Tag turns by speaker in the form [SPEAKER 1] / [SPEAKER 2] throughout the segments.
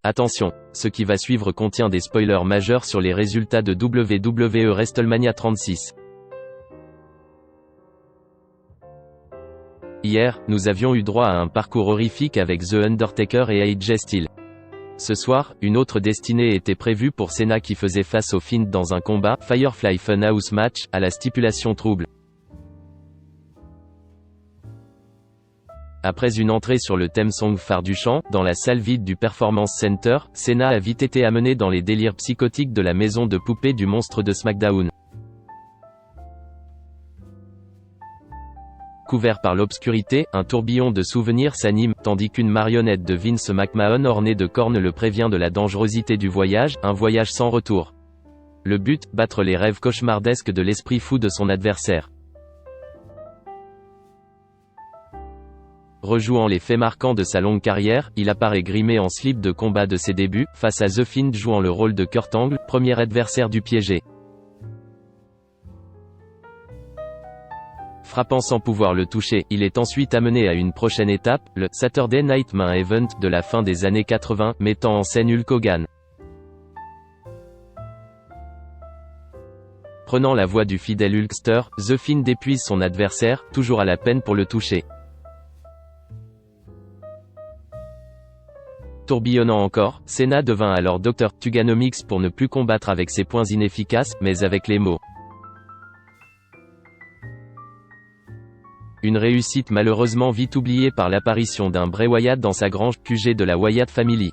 [SPEAKER 1] Attention, ce qui va suivre contient des spoilers majeurs sur les résultats de WWE WrestleMania 36. Hier, nous avions eu droit à un parcours horrifique avec The Undertaker et AJ Styles. Ce soir, une autre destinée était prévue pour Cena qui faisait face au Fiend dans un combat Firefly Funhouse match à la stipulation trouble. Après une entrée sur le theme song phare du chant, dans la salle vide du Performance Center, Cena a vite été amené dans les délires psychotiques de la maison de poupée du monstre de SmackDown. Couvert par l'obscurité, un tourbillon de souvenirs s'anime, tandis qu'une marionnette de Vince McMahon ornée de cornes le prévient de la dangerosité du voyage, un voyage sans retour. Le but, battre les rêves cauchemardesques de l'esprit fou de son adversaire. Rejouant les faits marquants de sa longue carrière, il apparaît grimé en slip de combat de ses débuts, face à The Fiend jouant le rôle de Kurt Angle, premier adversaire du piégé. Frappant sans pouvoir le toucher, il est ensuite amené à une prochaine étape, le Saturday Night Main Event de la fin des années 80, mettant en scène Hulk Hogan. Prenant la voix du fidèle Hulkster, The Fiend épuise son adversaire, toujours à la peine pour le toucher. Tourbillonnant encore, Cena devint alors Dr. Tuganomics pour ne plus combattre avec ses poings inefficaces, mais avec les mots. Une réussite malheureusement vite oubliée par l'apparition d'un Bray Wyatt dans sa grange QG de la Wyatt Family.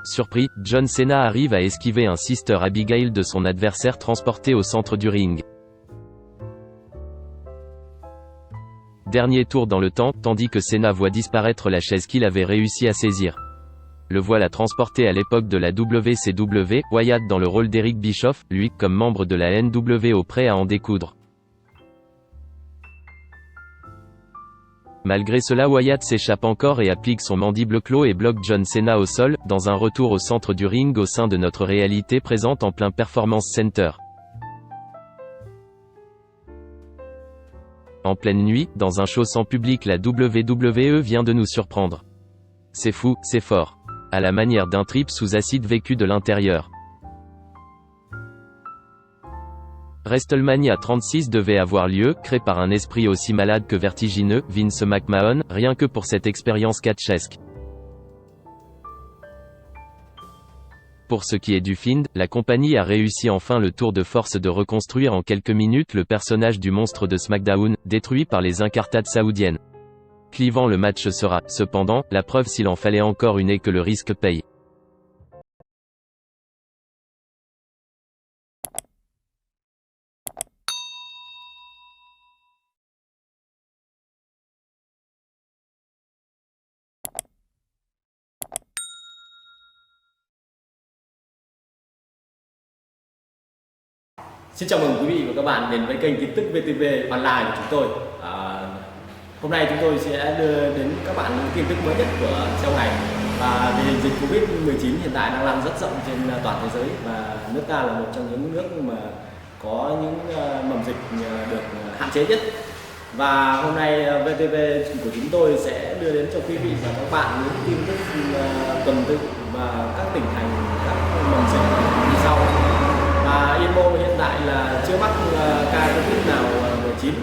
[SPEAKER 1] Surpris, John Cena arrive à esquiver un Sister Abigail de son adversaire transporté au centre du ring. Dernier tour dans le temps, tandis que Cena voit disparaître la chaise qu'il avait réussi à saisir. Le voilà transporté à l'époque de la WCW, Wyatt dans le rôle d'Eric Bischoff, lui, comme membre de la NWO prêt à en découdre. Malgré cela, Wyatt s'échappe encore et applique son mandible clos et bloque John Cena au sol, dans un retour au centre du ring au sein de notre réalité présente en plein Performance Center. En pleine nuit, dans un show sans public, la WWE vient de nous surprendre. C'est fou, c'est fort. À la manière d'un trip sous acide vécu de l'intérieur. WrestleMania 36 devait avoir lieu, créé par un esprit aussi malade que vertigineux, Vince McMahon, rien que pour cette expérience catchesque. Pour ce qui est du Fiend, la compagnie a réussi enfin le tour de force de reconstruire en quelques minutes le personnage du monstre de SmackDown, détruit par les incartades saoudiennes. Clivant le match sera, cependant, la preuve s'il en fallait encore une et que le risque paye.
[SPEAKER 2] Xin chào mừng quý vị và các bạn đến với kênh tin tức VTV Online của chúng tôi. Hôm nay chúng tôi sẽ đưa đến các bạn những tin tức mới nhất của trong ngày. Và tình hình dịch Covid-19 hiện tại đang lan rất rộng trên toàn thế giới và nước ta là một trong những nước mà có những mầm dịch được hạn chế nhất. Và hôm nay VTV của chúng tôi sẽ đưa đến cho quý vị và các bạn những tin tức tuần tự và các tỉnh thành, các mầm dịch như sau. Và Yên Mô hiện tại là chưa mắc ca Covid nào 19